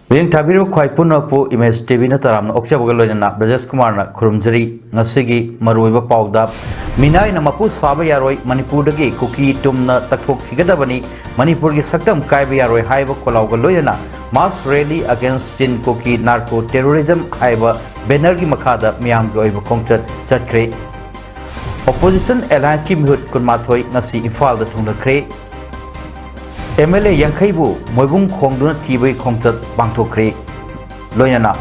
Being Tabiru Kwaipunapu image TV Nataram, Okchabogaloina, Brajas Kumarna, Kurumjari, Nasigi, Maruiva Pauda, Minai Namapu Sabayaroi, Manipuragi, Kuki Tumna, Takuk Higadabani, Manipurgi Saktam Kaibiaroi, Haiva Kologaloyana, mass rally against Sin Kuki, narco terrorism, Haiva, Benergi Makada, Miam Goiva Kongchat, Chatkre. Opposition Alliance Kimhut Kunmatoi, Nasi Ifal the Tunda Kre. MLA Yankaibu, Moibung Kongduna TV Kongchat Bangtokre Loyana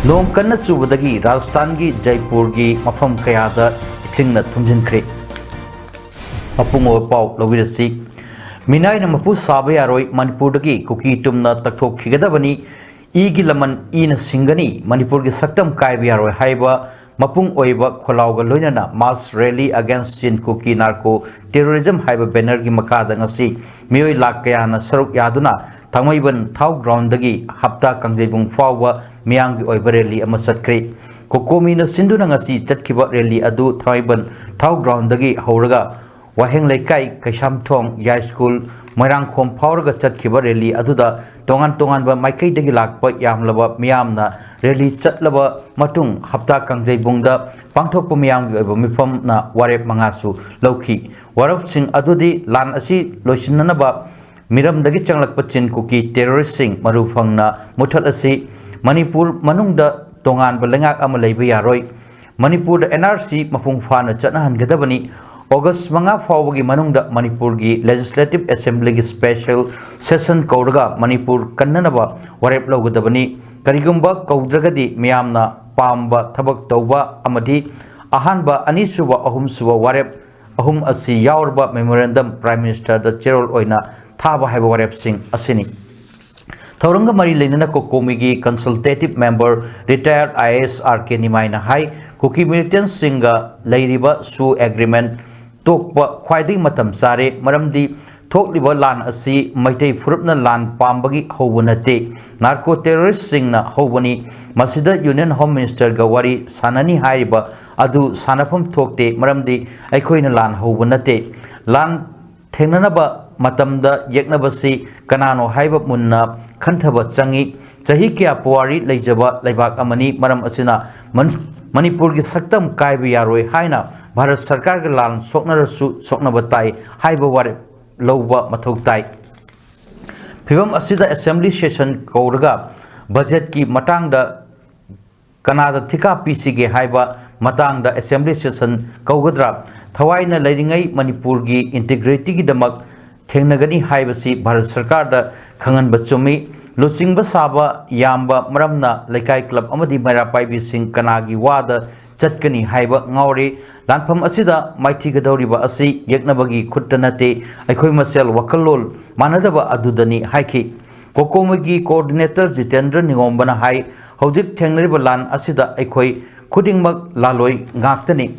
Long Kana Subadagi, Rajasthangi, Jaipurgi, Mafam Kayada, Singna Tumjin Kre Mapungo Pau, Lovidasi Minai Namapu Sabayaroi, Manipurdagi, Kuki Tumna Takok Higadabani, Igilaman in Singani, Manipurgi Saktam Kaibiaroi Haiba, Mapung Oiba, Kolauga Loyana, mass rally against Sin Kuki narco terrorism Haiba Benergi Makada Nasi, Mui Lakayana, Saruk Yaduna, Tangaiban, Tau Groundagi, Hapta Kangjebung Fawa, Miang Oibereli, Amasat Kre, Kokomina Sindunangasi, Tatkiba Reli Adu, Taiban, Tau Groundagi, Horaga, Waheng Lekai, Kasham Tong, Yai School, Marang Kom Powerga Tatkiba Reli Aduda, Tongan Tongan, Makai de Lakpa Yamlava, Miamna, Reli Chatlava, Matung, Hapta Kangjebungda, Pangtok Pumiang, Mifam na Warep Mangasu, Loki, Warap Sing Adudi, Lan Asi, Loshinanaba, Miram Dagi Changlak Pachin Kuki, Terrorist Sing, Marufangna, Mutal Asi, Manipur, Manungda, Tongan Balangak Amalay Yaroi, Manipur NRC, Mafung Fana Chanahan Gadabani, August Manga Fawagi Manungda, Manipurgi, Legislative Assembly Special Session Kauraga, Manipur Kananaba, Warep Logadabani, Karigumba, Kaudragadi, Miamna, Pamba, Tabak Tauba, Amadi, Ahanba, Anisuba, Ahumsuba, Warep, Ahum Asi, Yaurba, Memorandum, Prime Minister, the Gerald Oina, Taba Haba Warep Singh, Asini. Tauranga Mari Lenina Kokomigi, Consultative Member, Retired IAS RK Nimaina High, Kuki Militant Singa, Lairiba, Su Agreement, Tokpa, Quiding Matam Sare, Maramdi, Tok Liba Lan Asi, Maite Furupna Lan Pambagi, Hovanate, Narco Terrorist Singna, Hovani, Masida Union Home Minister Gawari, Sanani Haiba, Adu Sanapum Tokte, Maramdi, Aikoina Lan Hovanate, Lan Tenanaba, Matamda, Yaknabasi, Kanano Haiba Munna, Kantaba Changi, Jahikia Puari, Lejaba, Lebak Amani, Maram Asina, Manipurgi Saktam Kaibi Yaroi Haina, Bharat Sarkar Lan, Soknarasu, Soknabatai, Haiba Warep, Loba Matoktai. Pibam Asida Assembly Session Kauraga, Budget Ki Matangda Kanada Tika PCG Haiba, Matangda Assembly Session Kaugadra, Tawaina Ladingai, Manipurgi, Integrity Damak, Tenagani Haibasi, Bharat Sarkar da Kangan Batsumi, Lusing Basaba, Yamba, Maramna, Lekai Club, Amadi Marapai Bising, Kanagi Wada, Chatkani Haiba, Ngauri, Lanpam Asida, Mighty Gadoriba Asi, Yaknabagi, Kutanate, Akoi Masel, Wakalol, Manadaba Adudani, Haiki, Kokomagi Coordinator, Jitendra Ningombana Hai, Hojik Tengliba Lan Asida, Akoi, Kudingmak Laloi, Ngaktani,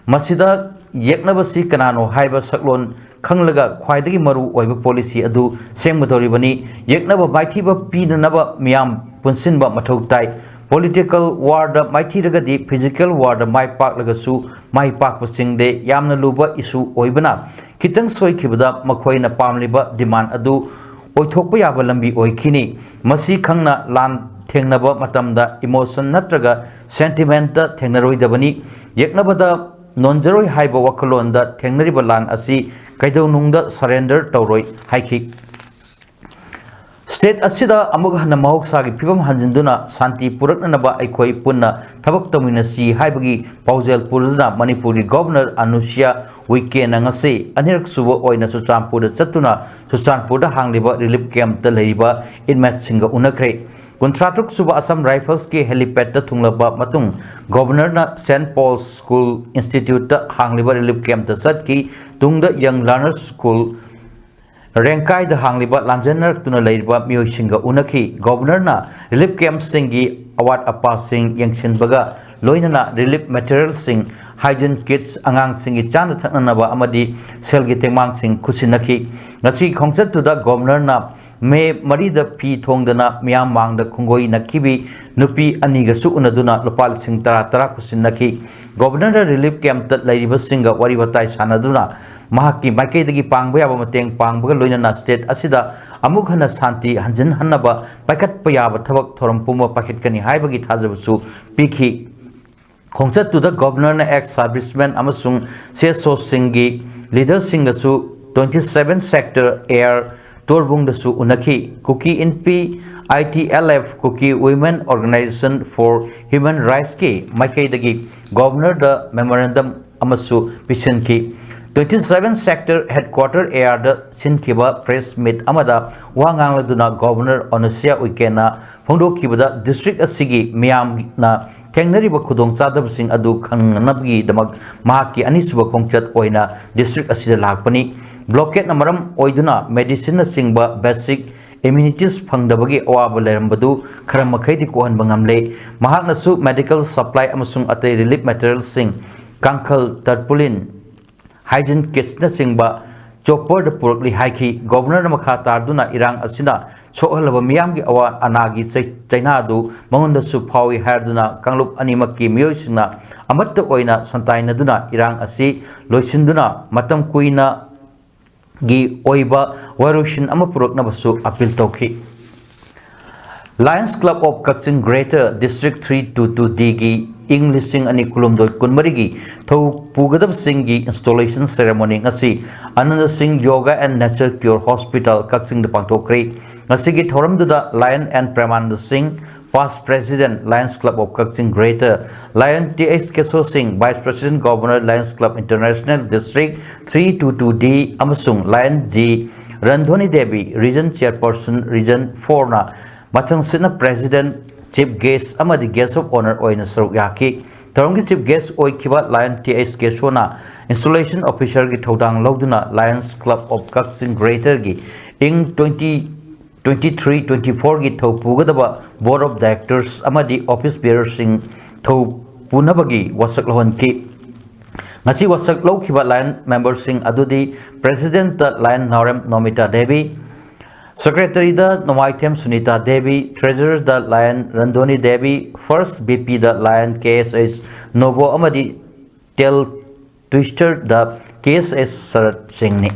Masida, Yaknabasi Kanano, Haiba Saklon, Kanglaga, Quidagi Maru, Oiba Policy Adu, Sematoribani, Yaknaba Baitiba Pinanaba, Miam, Punsinba Matoktai, Political war the mighty regadi, physical war the my park lagasu, my park was sing de, Yamna Luba issue Oibana, Kitang Soy Kibada, Makoina Pamliba, demand adu, Oitopa Yabalambi Oikini, Masi Kangna Lan Tengnaba Matamda, emotion Natraga, sentimenta Tengaroi Dabani, Yaknabada, non-zero Haiba Wakalonda, Tengnaribalan Asi, Kaido Nungda, surrender Tauroi, Haiki. State Asida Amugana Mahosagi, Pibam Hanzinduna, Santi Puranaba, Aikoi Puna, Tabak Taminasi, Haibagi, Pauzel Purana, Manipuri Governor, Anusia, Weekend Angase, Anirk Suba Oina Susan Puda Satuna, Susan Puda Hangliba, Relief Camp the Laiba, in Matsinga Unakre. Contratuk Suba Assam Rifles Ki Helipad the Tunglaba Matung, Governor na St. Paul's School Institute, Hangliba Relief Camp the Satki, Tungda Young Learners School. रेंकाई द हांगलिबा लांजनर तुना लेरिबा मियोइसिंगा उनखी गवर्नरना relief camp सिंगी अवाट अपा सिंग यंगसिनबगा लोइनना relief material सिंग hygiene kits अंगांग सिंगी चांद थकननबा अमदी सेलगी तेमांग सिंग खुसिनखी ngasi khongchat tu da governor na me mari da phi thongdana miyam mang da khungoi nakhibi nupi ani ga su unaduna lopal sing tara tara khusinnaki governor da relief camp tat lairiba singa wari watai sanaduna mahaki makai dagi pangba yaba mateng pangba loinana state asida amuk hana santi hanjin hanaba pakat payaba thabak thoram puma paket kani haibagi thajabusu pikhi khongchat tu da governor na ex serviceman amasung seso singi leader singasu 27 sector air torbung dasu unaki cookie inp ITLF cookie women organization for human rights ki makai dagi governor the memorandum amasu pisan ki 27 sector headquarter air the sinkiba press meet amada wangang laduna governor onusia weekend phongdo kibada district asigi miyam na थेंगनरिबा खुदोंग चादबसिंग अदु खंगनबगी दमक माकी अनिसुब खोंगचत ओइना district असिदा लाकपनी ब्लॉकेट नमरम ओइदुना मेडिसिन सिंगबा बेसिक इम्यूनिटीज फंगदबगी अवाब लेरमबदु खरम मखैदि कोहन बंगमले महाकनसु मेडिकल सप्लाई अमसुंग अतै रिलीफ मटेरियल सिंग कांखल तरपुलिन हाइजीन किट्स न सिंगबा चोपर द पुरकली हाइखी गवर्नर मखा तारदुना इरांग असिना सोहलबा मियामगी अवा अनागी चाइना दु मंगोंदसु फावी हारदुना कांगलुप अनिमक्की मियोइसिंगना अमत्त ओइना संताइनदुना इरांग असि लोइसिंदुना मतम कुइना गी ओइबा वारोशिन अमा पुरकनबसु appeal तौखी Lions Club of Kachin Greater District 322D gi Englishing ani kulumdoi kunmarigi thau pugadab singi installation ceremony ngasi Ananda Singh Yoga and Nature Cure Hospital Kachin de pangtokri ngasi gi thoram duda Lion and Pramanand Singh past president Lions Club of Kachin Greater Lion TX Keso Singh vice president governor Lions Club International District 322D amasung Lion G Randhoni Devi region chairperson region 4 na Machang Sina President Chief Guest Amadi Guest of Honor Oina Saruyaki Tarongi Chief Guest Oikiba Lion TS Kesona Installation Officer Gi Thodang Loduna Lions Club of Kachin Greater Gi in 2023-24 Gi Thau Pugadaba Board of Directors Amadi Office Bearer Sing Thau Punabagi Wasak Lohon Ki Ngasi Wasak Lokhiba Lion Member Sing Adudi President Lion Narem Nomita Devi Secretary the Nomaitem Sunita Devi, Treasurer the Lion Randhoni Devi, First BP the Lion KSS Novo Amadi Tel Twister the KSS Sarat Singhni.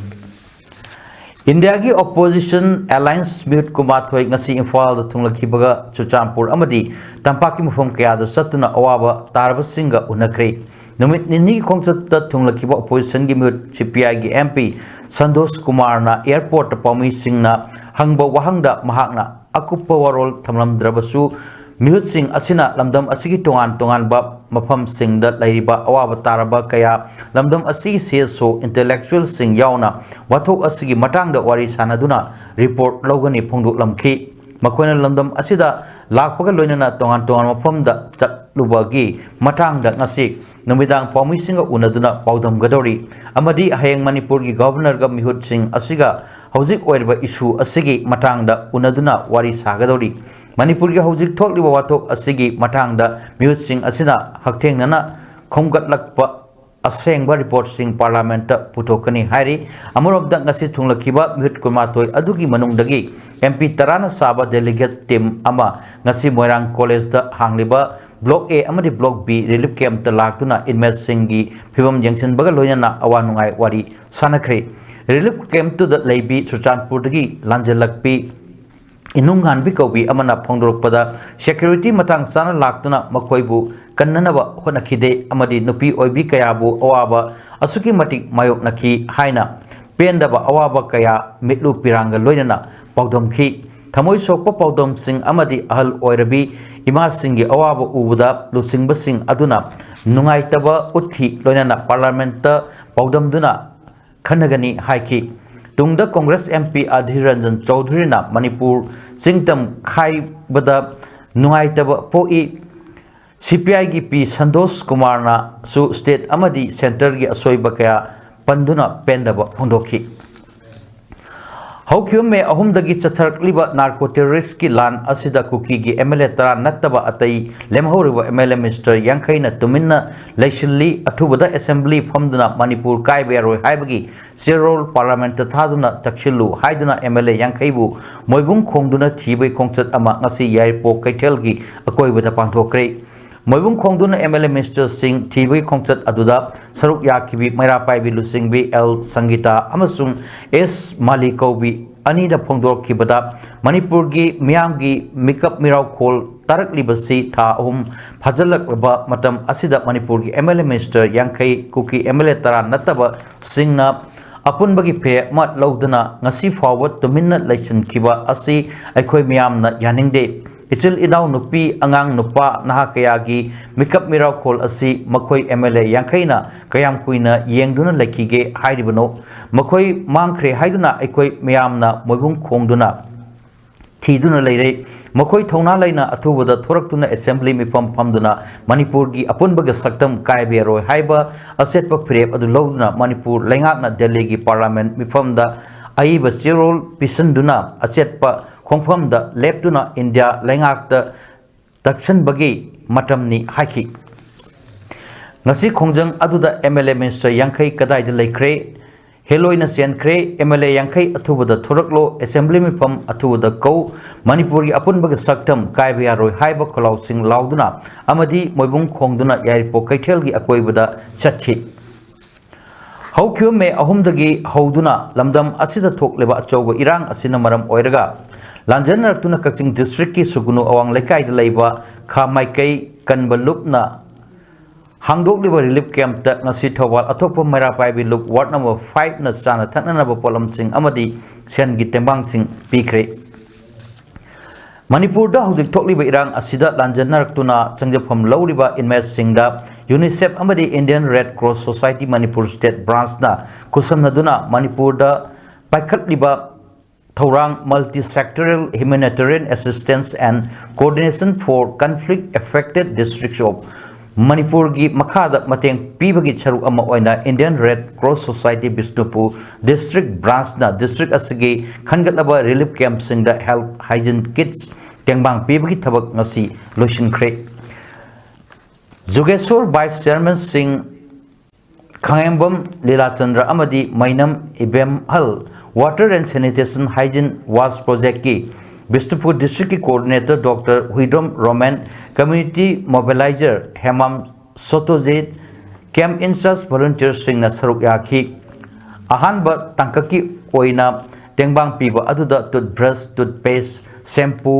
India ki Opposition Alliance Mute Kumathoi ngasi Imphal the Thunglakibaga Chuchampur Amadi Tampaki Mufam Kayada Satuna Awaba Tarba Singa Unakri. Numit Nini Kongsa Thunglakiba Opposition gi Mute CPI gi MP Sandos Kumar na Airport Pami Singh na Hangba Wahangda Mahakna Akupa Warol Tamlam Drabasu Mihut Singh Asina Lamdam Asigi Tongan Bab Mafam Singh that Laiba Awaba Taraba Kaya Lamdam Asigi Seso Intellectual Singh Yauna Wato Asigi Matang the Wari Sanaduna Report Logani Pongduk Lamki Makoina Lamdam Asida Lakpaga Loinana Tongan Mafam da Lubagi Matang da Nasik Numidang Pami Singa Unaduna Paudam Gadori Amadi Hayang Manipur gi Governor Gam Mihut Singh Asiga Hauzik oirba issue asigi matangda unaduna wari sagadori Manipur gi hauzik thokliba watok asigi matangda Mihut Singh asina haktengnana khomgatlakpa asengba report sing parliament ta puthokani hairi amurobda ngasi thunglakiba Mihut Kumatoi adugi manungdagi MP Tarana Saba delegate team ama ngasi Moirang College da hangliba Block A amadi Block B relief camp ta laktuna inmate singi phibam jengsin baga loinana awanungai wari sanakhre Relief camp to the Laibi Suchanpur Dagi Lanjalakpi Inungan Bikobi Amana Pongdropada Security Matang Sana Laktuna Makoibu Kananaba Honakide Amadi Nupi Oibi Kayabu Awaba Asuki Matik Mayok Naki Haina Pendaba Awaba Kaya Mitlu Piranga Loinana Paudom Ki Tamoy Sopa Paudom Sing Amadi Ahal Oirabi Ima Singi Awaba Ubuda Lusingba Sing Aduna Nungaitaba Uthi Loinana Parlamenta Paudom Duna Khanagani Haiki Tungda Congress MP Adhir Ranjan Chaudhary na Manipur Singtam Khai Bada Nungaitaba Poi CPI gi P Sandos Kumar na su state amadi center gi asoi bakaya panduna pendaba hondoki हौखिब मे अहुमदगी चथरकलिबा narco terrorist की लान असिदा कुकी की MLA तरा नत्तबा अतई लेमहौरिबा एमएलए मिनिस्टर यांखैना तुमिन्ना लैसिल्ली अथुबदा असेंबली फमदुना मणिपुर कायबेरोय हाइबगी सेरोल पार्लियामेंट थादुना तक्सिल्लु हाइदुना एमएलए यांखैबु मोइबुंग खोंगदुना थीबै खोंगचत अमा ngasi याइपो कैथेलगी अकोइबदा पांथोक्रे मोइबुंग खोंगदुना एमएलए मिनिस्टर सिंह थीबै खोंगचत अदुदा सरुक याखिबी मैरापाइबी लुसिंगबी एल संगीता अमसुंग एस मालिकौबी अनीदा फोंदोरखिबदा मणिपुर की मियामगी मिकअप मिराव खोल तारकलिबसी था अहुम फजलकबा मतम असिदा मणिपुर की एमएलए मिनिस्टर यांखै कुकी एमएलए तरा नत्तबा सिंहना अपुनबगी फे मत लौदना ngasi फाव तुमिन्ना लैसनखिबा असि अखोय मियामना यानिंगदे इचिल इनाउ नुपी अंगांग नुपा नहा कयागी मिकअप मिराव खोल असि मखोय एमएलए यांखैना कयाम कुइना येंगदुना लखिगे हाइरिबनो मखोय मांगख्रे हाइदुना अखोय मियामना मोइबुंग खोंगदुना थीदुना लेरे मखोय थौना लैना अथुबदा थोरक्तुना असेंबली मिफम फमदुना मणिपुर की अपुनबगे सक्तम कायबेरोय हाइबा असेटप फ्रेप अदु लौदुना मणिपुर लैंगाकना दिल्ली की पार्लियामेंट मिफमदा अइबा सिरोल पिसनदुना असेटप खोंफमदा लेप्तुना India लैंगाकता तक्सनबगी मतमनी हाइखि ngasi khongjang aduda MLA minister yankhai kadai da laikre heloina senkhre MLA yankhai athubada thoroklo assembly mi pam athubada ko manipur gi apunbag saktam kaibya roi haiba kholausing lauduna amadi moibung khongduna yairipo kaithel gi akoibada chathi haukhyo me ahumdagi hauduna lamdam asida thokleba achogo irang asina maram oiraga lanjan raktuna kakching district ki sugunu awang lekai da leiba khamaikai kanbalupna hangdokliba relief camp ta ngasi thawal athopa mairapaibi luk ward number 5 na chana thanana ba polam sing amadi sen gi tembang sing pikre manipur da hojik thokliba irang asida lanjan raktuna changjapam lawriba inmate singda UNICEF amadi Indian Red Cross Society Manipur State Branch na kusamnaduna manipur da paikhatliba Thorang multi-sectoral humanitarian assistance and coordination for conflict affected districts of Manipur gi makhada mateng pibagi charu ama oina Indian Red Cross Society Bisnupur district branch na district asigi khangatlaba relief camp singda health hygiene kits tengbang pibagi thabak ngasi lotion khre Jogeshwar Vice Chairman Singh Khangembam Lilachandra Amadi Mainam Ibem Hal Water and Sanitation Hygiene Wash Project की Bishnupur district की coordinator doctor Huidrom Roman community mobiliser Hemam सोतोजेट camp incharge volunteer Singh सरुक याखी अहानब तंककी ओइना तेंगबांग पीबा अदुदा टूथब्रश टूथपेस्ट शैम्पू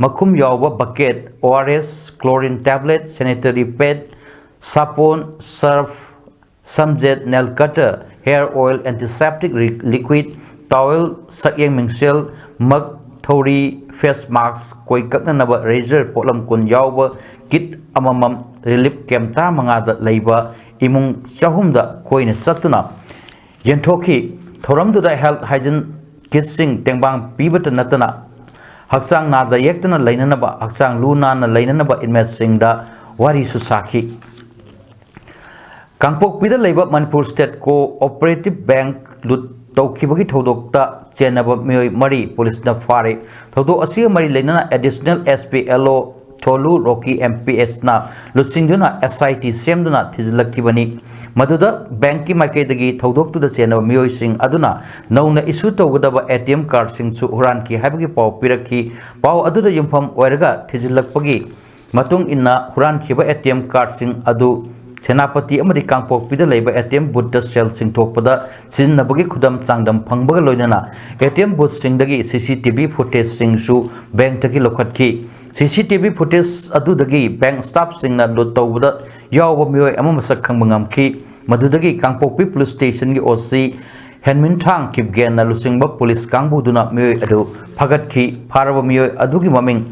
मखुम यावबा bucket ORS chlorine tablet sanitary pad सापोन सर्फ समजेट nail cutter hair oil antiseptic liquid towel सक्यंग मिंगसेल मग थौरी फेस मास्क कोई कक्ननबा रेजर पोलम कुन यावबा किट अममम रिलीफ कैंप ता मंगादा लैबा इमुंग चहुमदा कोइने सत्तुना यंथोखी थौरमदुदा हेल्थ हाइजीन किट सिंग तेंगबांग पीबत नतना हक्सांग नादा येक्तना लैननबा हक्सांग लुनाना लैननबा इनमेट सिंगदा वारी सुसाखी कांगपोकपीदा लैबा मणिपुर स्टेट कोऑपरेटिव बैंक लुट तौखिबगी थौदोक्ता चेनबा मियोय मरी पुलिस न फारे थौदो असी मरी लेना additional SPLO Tholu Rocky MPS ना लुसिंगदुना SIT सेमदुना थिजलक्किबनी मदुदा बैंक की माइकेदगी थौदोक्तुदा चेनबा मियोय सिंग अदुना नौना इशू तौगदबा ATM कार्ड सिंग सु हुरान की हाइबगी पाव पिरखी पाव अदुदा युमफम ओइरगा थिजलक्पगी मतुंग इन्ना हुरान खिबा ATM कार्ड सिंग अदु सेनापति अमरी कांगपोकपीदा लैबा ATM बूथ सेल सिंथोकपदा सिजनबगी खुदम चांगदम फंगबगा लोइनना ATM बूथ सिंगदगी CCTV फुटेज सिंगसु बैंक तकी लोखतकी CCTV फुटेज अदुदगी बैंक स्टाफ सिंगना लुट तौबदा यावबा मियोय अमा मसक खंगबा ngamki मदुदगी कांगपोकपी पुलिस स्टेशन की OC हेनमिनथांग किपगेन लुसिंगबा पुलिस कांगबुदुना मियोय अदु फगतकी फारबा मियोय अदुगी ममिंग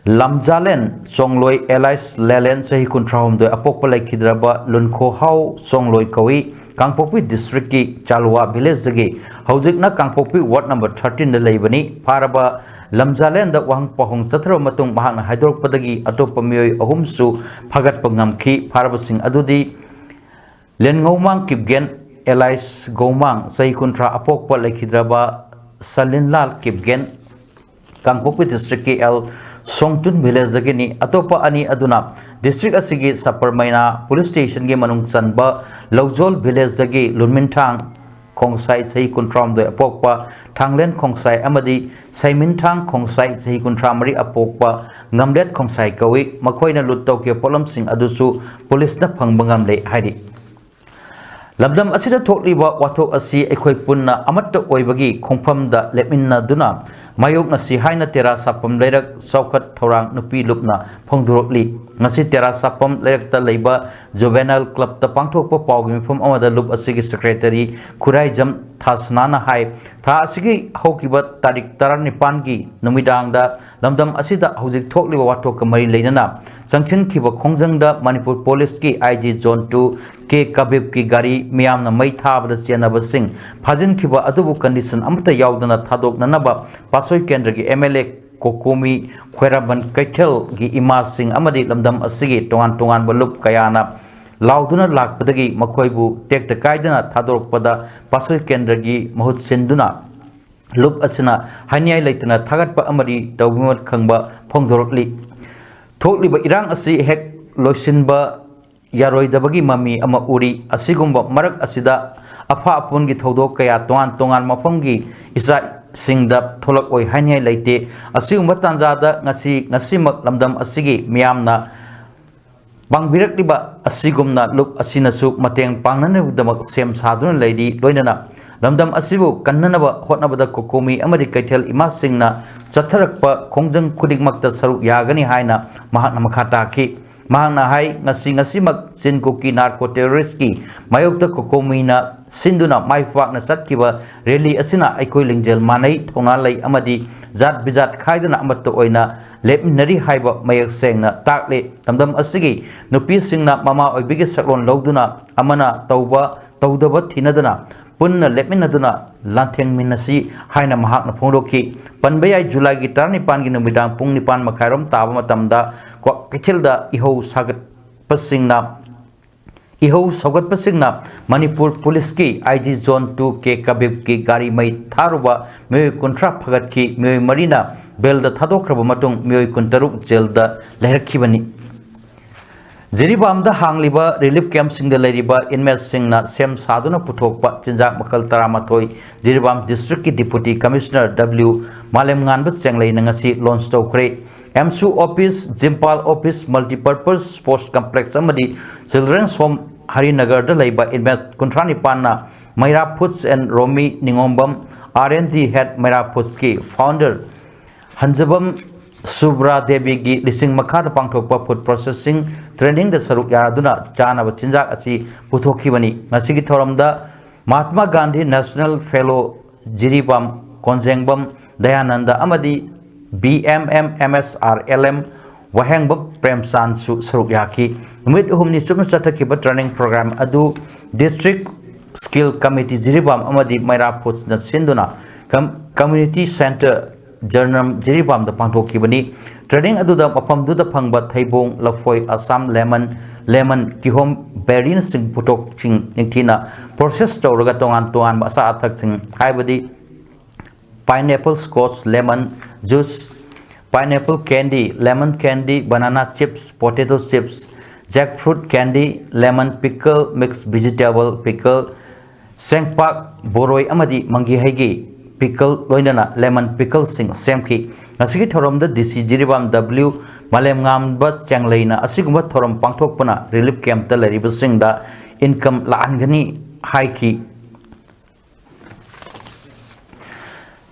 Lamjalen songloi Elias Lelen sahi kuntrahumdoi apokpa laikhidraba lunko hau songloi kawi Kangpokpi district ki Chalwa village dagi haujikna Kangpokpi ward number 13 da leibani paraba Lamjalen da wang pahong chathro matung bahangna haidorokpadagi atoppa miyoi ahumsu phagatpa ngamki paraba sing adudi Lenngomang kipgen Elias Gomang Sahi Kuntra Apokpa Lekhidraba Salinlal Kipgen Kangpopi District KL Songtun Village Dagini Atopa Ani Aduna District Asigi Saparmaina Police Station Ge Manung Chanba Lojol Village Dagi Lunmintang Kongsai Sahi Kuntram de Apokpa Thanglen Kongsai Amadi Saimintang Kongsai Sahi Kuntramari Apokpa Ngamdet Kongsai Kawi Makoina Luttauke Polam Sing Adusu Police na Pangbangam Le Haidi Lamdam Asida Tokliba Wato Asi Ekoi Punna Amatta Oibagi Kongpamda Lepminna Duna Mayok Nasi Haina Tera Sapam Lerak Saukat Torang Nupi Lupna Pongdurokli Nasi Tera Sapam Lerak Ta Leiba Juvenile Club Ta Pangthokpa Pawgimi From Amada Lup Asigi Secretary Kurai Jam Thasnana Hai Tha Asigi Hokiba Tarik Taranipangi Numidangda Lamdam Asida Hojik Tokliba Wato Kamari Leinana Sanchin Kiba Kongjangda Manipur Police Ki IG Zone 2 K Kabib Ki Gari Miyamna Mai Thabada Chenaba Singh Phajin Kiba Adubu Condition Amta Yaudana Thadok Nanaba Pasoi Kendra Ki MLA Kokumi Khweraban Kaitel Ki Ima Singh Amadi Lamdam Asigi Tongan Balup Kayana Lauduna Lakpadagi Makoibu Tekta Kaidana Thadorpada Pasoi Kendra Ki Mahut Sinduna Lup Asina Hanyai Laitana Thagatpa Amadi Tawimot Khangba Pongdorokli Thokliba Irang Asi Hek Loisinba Yaroidabagi Mami Ama Uri Asigumba Marak Asida Apa Apungi Thodok Kaya Tongan Mafamgi Isa Singdap Tholak Oi Hanyai Laite Asigumba Tanzada Ngasimak Lamdam Asigi Miyamna Bangbirakliba Asigumna Lup Asinasu Mateng Pangnanabudamak Sem Saduna Lady Loinana Lamdam Asibu Kananaba Hotnabada Kokumi Amadi Kaitel Ima Singna Chatharakpa Kongjang Kudikmakta Saru Yagani Haina Mahatna Makhataki Mahangna Hai Ngasimak Sinkuki Narco Terrorist Ki Mayokta Kokomina Sinduna Maifak na Satkiba Rally Asina Aikoi Lingjel Manai Tonalai Amadi Zat Bizat Kaidana Amato Oina Lepnari Haiba Mayak Sengna Takle Tamdam Asigi Nupi Singna Mama Oibigi Saklon Logduna Amana Tauba Taudaba Tinadana Punna Lepminaduna Lanteng Minasi Haina Mahakna Pongdoki Panbayai July Gitarni Pangi Numidang Pung Nipan Makairam Taba Matamda Kwa Kitilda Iho Sagat Pasingna Iho Sagat Pasingna Manipur Police Ki IG Zone 2 Ke Kabib Ki Gari Mai Tharuba Myoy Kuntra Phagat Ki Myoy Marina Belda Thadokraba Matung Myoy Kuntaruk Jelda Leherkibani Jiribamda Hangliba Relief Camp Singda Leriba Inmate Singna Sem Saduna Puthokpa Chinjak Makal Taramatoi Jiribam District Ki Deputy Commissioner W Malem Nganbat Senglei Nangasi Launch Tokre MSU Office Jimpal Office Multipurpose Sports Complex Amadi Children's Home Harinagar da Leiba Inmate Kuntrani Panna Maira Foods and Romi Ningombam R&D Head Maira Foods Ki Founder Hanjabam Subra Devi Gi Lising Makada Pangthokpa Food Processing Training the Saruk Yaraduna Chana Chinjak Asi Puthokibani Masigi Thoramda Mahatma Gandhi National Fellow Jiribam Konzengbam Dayananda Amadi BMM MSRLM Wahengbam Premsan Saruk Yaki Numit Humni Sukna Chatakiba Training Program Adu District Skill Committee Jiribam Amadi Maira Foods na Sinduna Community Center Jernam Jiribam the Pangthokibani Trading Aduda Mapam Duda Pangba Thaibong Lafoi Assam Lemon Kihom Berin Sing Putok Ching Ningtina Process Toraga Tongan Basa Atak Sing Haibadi Pineapple Scotch Lemon Juice Pineapple Candy Lemon Candy Banana Chips Potato Chips Jackfruit Candy Lemon Pickle Mixed Vegetable Pickle Sengpak Boroi Amadi Mangi Haigi Pickle Loinana Lemon Pickle Sing Semki Asigi Thoram the DC Jiribam W Malem Ngamba Changleina Asigumba Thoram Pangthokpana Relief Camp the Leriba Singda Income Laangani Haiki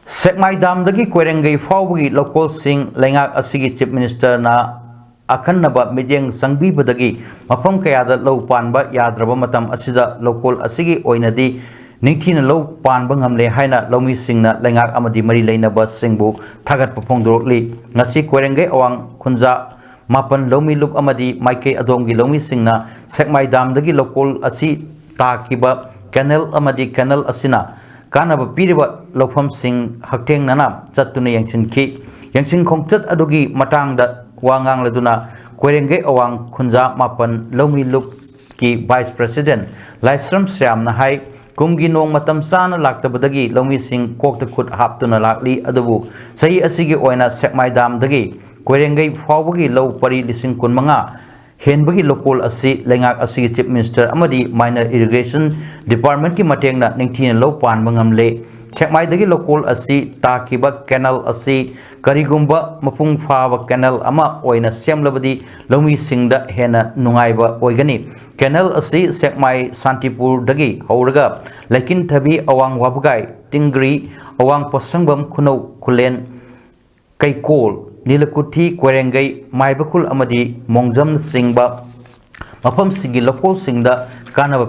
Sekmai Dam Dagi Kwerengai Fawgi Local Sing Lengak Asigi Chief Minister na Akanaba Midyang Sangbi Badagi Mafam Kayada Low Panba Yadraba Matam Asida Local Asigi Oinadi Nikina Low Pan Bangamle Haina Lomi Singna Lengak Amadi Mari Lainaba Singbu Tagat Papongdorli Nasi Kwerengai Awang Kunza Mapan Lomi Lup Amadi Maike Adongi Lomi Singna Sekmai Dam Dagi Local Asi Takiba Canal Amadi Canal Asina Kanaba Piriba Lofam Sing Hakteng Nana Chatuna Yangshin Ki Yangshin Kongchat Adogi Matang da Wangang Laduna Kwerengai Awang Kunza Mapan Lomi Lup Ki Vice President Laisram Sriam Nahai कुमगी नोंग मतम चाना लाक्तबदगी लौमीसिंग कोक्ता खुद हाप्तुना लाक्ली अदुबु सही असिगी ओइना सेकमाई दामदगी कोइरेंगई फावबगी लौ परि लिसिंग कुनमंगा हेनबगी local असि लेंगाक असिगी chief minister अमदी माइनर इरिगेशन डिपार्टमेंट की मटेंगना निंगथीना लौ पानबा ngamle सेकमाईदगी लोकोल असि ताकिबा कैनल असि करिगुंबा मपुंग फाबा कैनल अमा ओइना सेमलबदी लौमीसिंगदा हेना नुंगाइबा ओइगनी कैनल असि सेकमाई शांतिपुर दगी हौरगा लेकिन थबी अवांग वाबगाई तिंगरी अवांग पसंगबम खुनौ खुलेन कैकोल नीलकुठी कोरेंगई माइबकुल अमदी मोंगजम सिंगबा मफम सिंगी लोकोल सिंगदा कानबा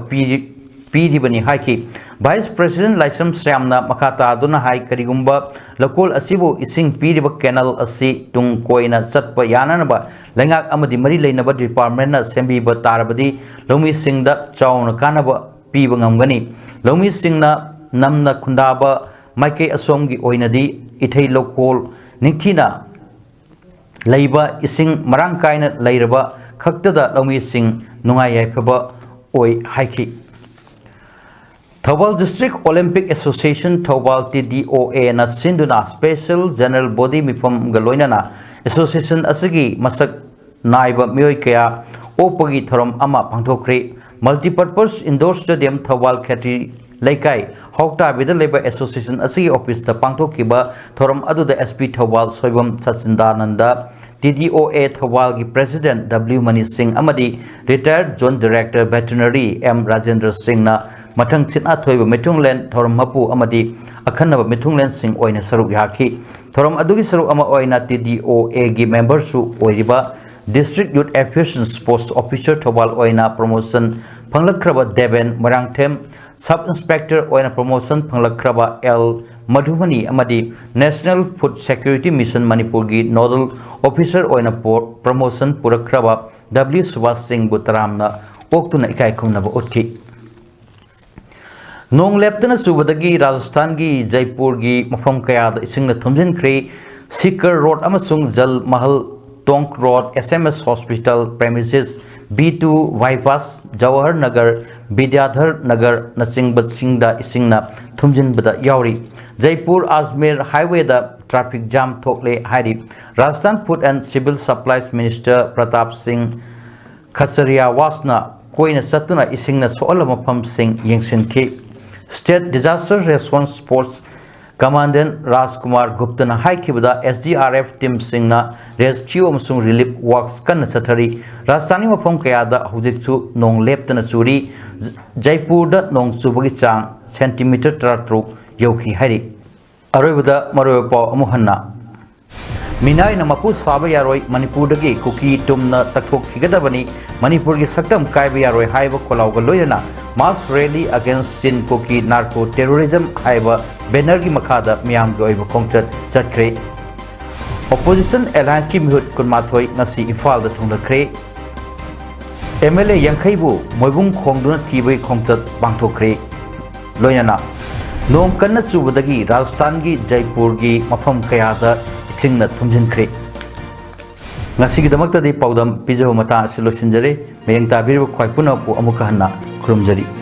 पीरिबनी हाइकी वाइस प्रेसिडेंट लाइसम श्यामना मखाता दुना हाई करिगुंबा लोकोल असिबु इसिंग पीरिबा कैनल असि तुंग कोइना चटपा याननबा लेंगाक अमदी मरी लेनबा डिपार्टमेंट ना सेंबीबा तारबदी लौमी सिंगदा चाउना कानबा पीबा ngamgani लौमी सिंगना नमना खुंदाबा माइके असोमगी ओइनदी इथै लोकोल निंगथीना लैबा इसिंग मरांग कायना लैरबा खक्तदा लौमी सिंग नुंगाई याइफबा ओइ हाइकी Thoubal district olympic association Thoubal TDOA ना सिंधुना स्पेशल जनरल बॉडी मिफम गलोइना एसोसिएशन असगी मसक नाइबा मियोय कया ओपगी थरम अमा पांथोखरे मल्टीपर्पज इंडोर स्टेडियम थौबाल खेती लेकाई हौटा बिदा लेबा एसोसिएशन असगी ऑफिस ता पांथोखिबा थरम अदुदा SP थौबाल सोइबम सचिंदानंदा TDOA थौबाल की प्रेसिडेंट W मनी सिंह अमदी retired zone director veterinary M Rajendra Singh ना मथंग चिना थोइबा मिथुंगलेन थोरम मपु अमदी अखन्नबा मिथुंगलेन सिंह ओइना सरुक याखी थोरम अदुगी सरुक अमा ओइना TDOA की मेंबर सु ओइरिबा district youth affairs and sports officer Thoubal ओइना प्रमोशन फंगलखरबा देवेन मरांगथेम सब इंस्पेक्टर ओइना प्रमोशन फंगलखरबा L मधुमनी अमदी national food security mission Manipur की नोडल ऑफिसर ओइना प्रमोशन पुरखरबा W सुभाष सिंह बुतरामना ओक्तुना इकाई खुमनबा उठकी नोंग लेप्तना सुबदगी राजस्थान की जयपुर की मफम कयाद इसिंगना थुमजिनख्रे सीकर रोड अमसुंग Jal Mahal Tonk road SMS hospital premises B2 bypass Jawahar Nagar Vidyadhar Nagar नचिंगबसिंगदा इसिंगना थुमजिनबदा यावरी जयपुर अजमेर हाईवे दा ट्रैफिक जाम थोकले हारी Rajasthan food and civil supplies minister Pratap Singh खसरिया वासना कोइना सतुना इसिंगना सोअल मफम सिंह यंगसिनखी state disaster response force commandant Rajkumar गुप्तना हाइकिबदा SDRF टीम सिंगना रेस्क्यू अमसुंग रिलीफ वर्क्स कन्न चथरी राजधानी मफम कयादा हुजिकसु नोंग लेप्तना चुरी जयपुरदा नोंग चुबगी चांग सेंटीमीटर 33 यौखी हारी अरोइबदा मरोयपा अमुहन्ना मिनाई नमपु साबा यारोय मणिपुरदगी कुकी तुमना तकथोखिगदबनी मणिपुर की सक्तम कायबा यारोय हाइबा कोलावगा लोयना मास रैली अगेंस्ट चिन कुकी नार्को टेररिज्म हाइबा बैनर की मखादा मियाम की ओइबा खोंगचत चटख्रे ऑपोजिशन अलायंस की मिहुत कुनमाथोय ngasi इम्फाल दा थुंगलख्रे MLA यांखैबु मोइबुंग खोंगदुना थीबै खोंगचत पांगथोखरे लोयना नोंग कन्ना चुबदगी राजस्थान की जयपुर की मफम कयादा इसिंगना थुमजिनख्रे ngasigidamakta di paudam pijabu mata asilosinjare meyang tabirbu khwai punappu amuka hanna khurumjari।